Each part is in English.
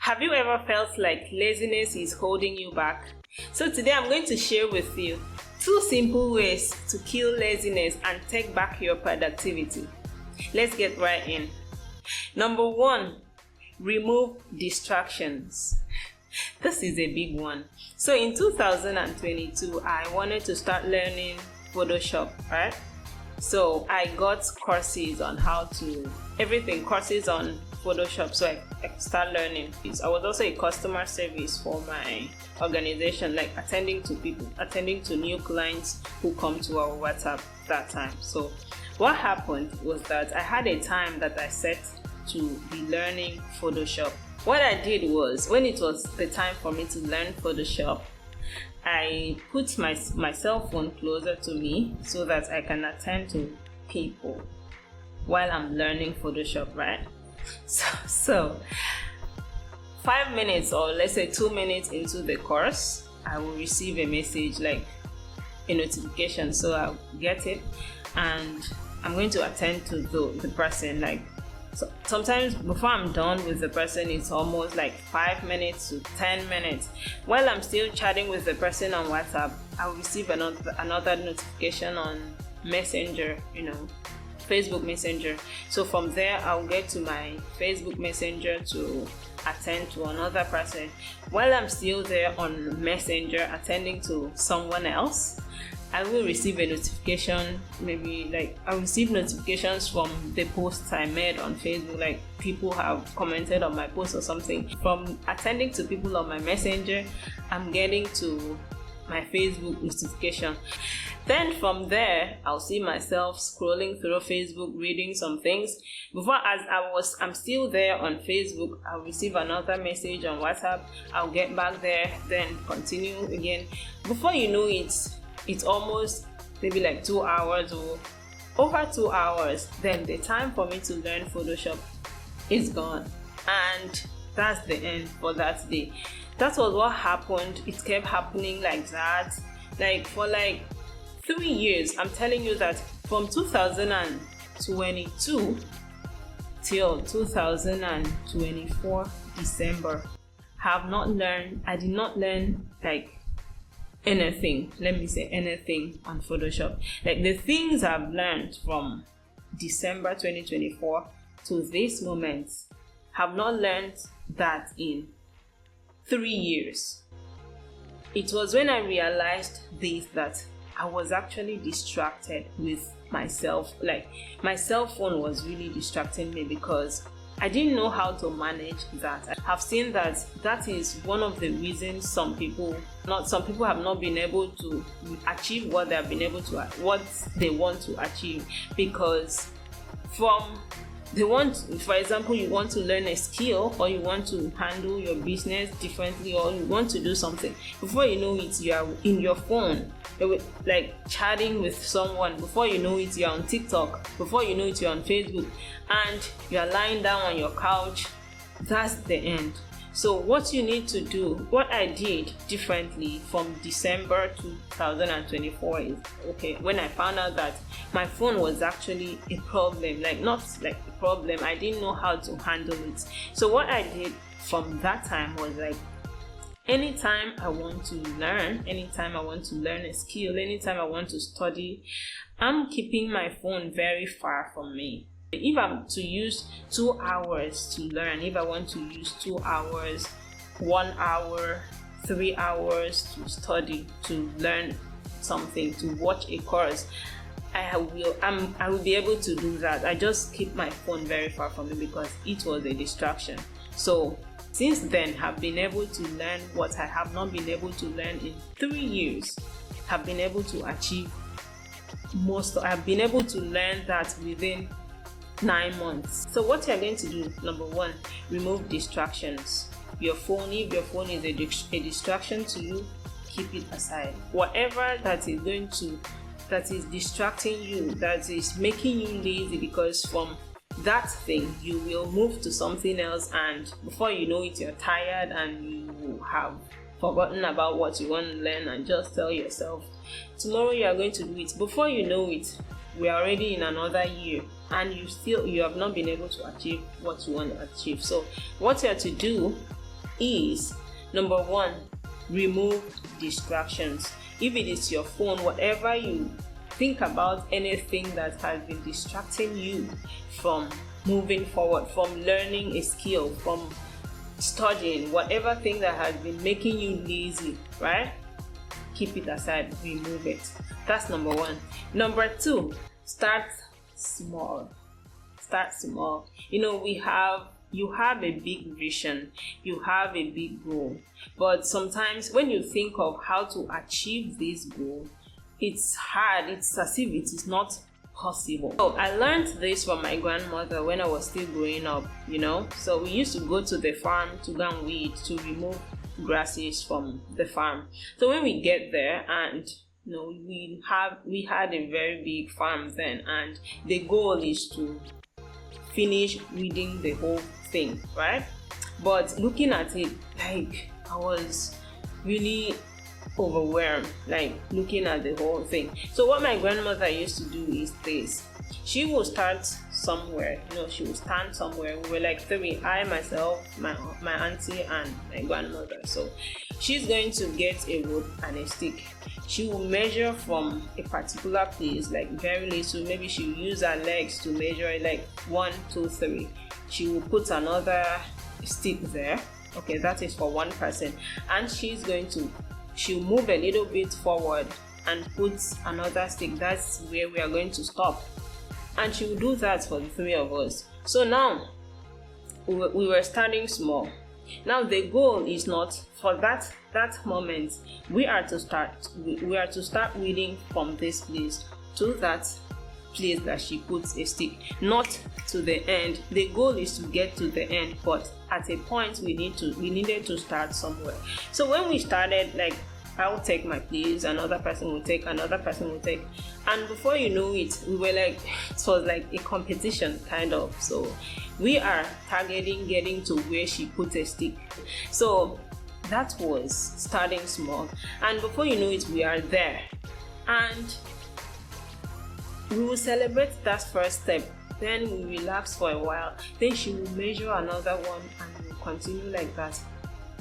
Have you ever felt like laziness is holding you back? So today I'm going to share with you 2 simple ways to kill laziness and take back your productivity. Let's get right in. Number 1, remove distractions. This is a big one. So in 2022, I wanted to start learning Photoshop, right? So I got courses on courses on Photoshop, so I start learning. I was also a customer service for my organization, like attending to new clients who come to our WhatsApp that time. So what happened was that I had a time that I set to be learning Photoshop. What I did was, when it was the time for me to learn Photoshop, I put my cell phone closer to me so that I can attend to people while I'm learning Photoshop, right? So 5 minutes, or let's say 2 minutes into the course, I will receive a message, like a notification. So I'll get it and I'm going to attend to the person. Like, so sometimes before I'm done with the person, it's almost like 5 minutes to 10 minutes. While I'm still chatting with the person on WhatsApp, I'll receive another notification on Messenger, Facebook Messenger. So from there, I'll get to my Facebook Messenger to attend to another person. While I'm still there on Messenger attending to someone else, I will receive a notification. I'll receive notifications from the posts I made on Facebook, like people have commented on my post or something. From attending to people on my Messenger, I'm getting to my Facebook notification. Then from there, I'll see myself scrolling through Facebook, reading some things. I'm still there on Facebook, I'll receive another message on WhatsApp. I'll get back there, then continue again. Before you know it, it's almost maybe like 2 hours or over 2 hours. Then the time for me to learn Photoshop is gone. And that's the end for that day. That was what happened. It kept happening like that. Like for 3 years. I'm telling you that from 2022 till 2024 December, I did not learn anything. Let me say anything on Photoshop. Like the things I've learned from December 2024 to this moment, have not learned that in 3 years. It was when I realized this that I was actually distracted with myself. Like my cell phone was really distracting me because I didn't know how to manage that. I've seen that is one of the reasons some people have not been able to achieve what they want to achieve, because for example, you want to learn a skill, or you want to handle your business differently, or you want to do something. Before you know it, you are in your phone, like chatting with someone. Before you know it, you're on TikTok. Before you know it, you're on Facebook, and you're lying down on your couch. That's the end. So what you need to do, what I did differently from December 2024 is, when I found out that my phone was actually a problem, not a problem, I didn't know how to handle it. So what I did from that time was anytime I want to learn a skill, anytime I want to study, I'm keeping my phone very far from me. If I'm to use 2 hours to learn, if I want to use 2 hours, 1 hour, 3 hours to study, to learn something, to watch a course, I will be able to do that. I just keep my phone very far from me because it was a distraction. So since then, I've been able to learn what I have not been able to learn in 3 years. I've been able to achieve I've been able to learn that within 9 months. So what you're going to do, number 1, remove distractions. If your phone is a distraction to you, keep it aside. Whatever that is distracting you, that is making you lazy, because from that thing you will move to something else, and before you know it, you're tired and you have forgotten about what you want to learn, and just tell yourself tomorrow you are going to do it. Before you know it, we are already in another year, and you have not been able to achieve what you want to achieve. So what you have to do is number one, remove distractions. If it is your phone, whatever you think about, anything that has been distracting you from moving forward, from learning a skill, from studying, whatever thing that has been making you lazy, right? Keep it aside, remove it. That's number one. Number two, start small. Start small. You have a big vision, you have a big goal, but sometimes when you think of how to achieve this goal, it's hard. It's as if it is not possible. So I learned this from my grandmother when I was still growing up, So we used to go to the farm to go and weed, to remove grasses from the farm. So when we get there, and we had a very big farm then, and the goal is to finish weeding the whole thing, right? But looking at it, like, I was really overwhelmed, like looking at the whole thing. So what my grandmother used to do is this: she will start somewhere, she will stand somewhere. We were like three: I, myself, my auntie, and my grandmother. So she's going to get a rope and a stick. She will measure from a particular place, like very little. Maybe she'll use her legs to measure it, like 1, 2, 3. She will put another stick there. Okay, that is for one person. And she'll move a little bit forward and put another stick. That's where we are going to stop. And she will do that for the three of us. So now we were starting small. Now the goal is not for that moment. We are to start weeding from this place to that place that she puts a stick, not to the end. The goal is to get to the end, but at a point we needed to start somewhere. So when we started, like, I'll take my place, another person will take, another person will take, and before you know it, we were like, it was like a competition kind of. So we are targeting getting to where she put a stick. So that was starting small, and before you know it, we are there, and we will celebrate that first step. Then we relax for a while, then she will measure another one, and we'll continue like that.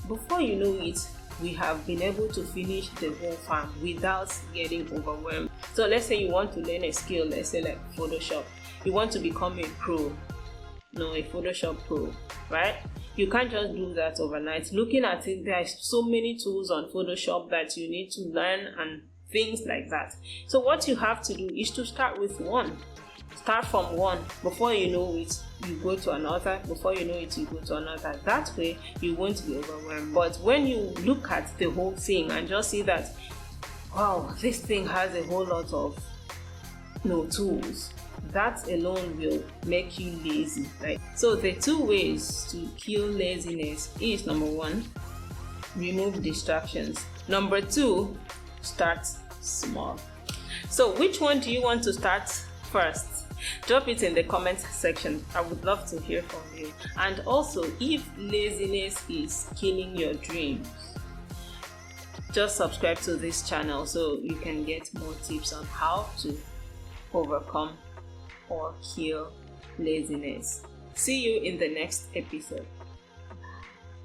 Before you know it, we have been able to finish the whole farm without getting overwhelmed. So let's say you want to learn a skill, let's say like Photoshop. You want to become a Photoshop pro, right? You can't just do that overnight. Looking at it, there are so many tools on Photoshop that you need to learn and things like that. So what you have to do is to start with one. Start from one. Before you know it, you go to another. Before you know it, you go to another. That way, you won't be overwhelmed. But when you look at the whole thing and just see that, wow, this thing has a whole lot of tools, that alone will make you lazy. Right? So the two ways to kill laziness is, number one, remove distractions. Number two, start small. So which one do you want to start first? Drop it in the comment section. I would love to hear from you. And also, if laziness is killing your dreams, just subscribe to this channel so you can get more tips on how to overcome or kill laziness. See you in the next episode.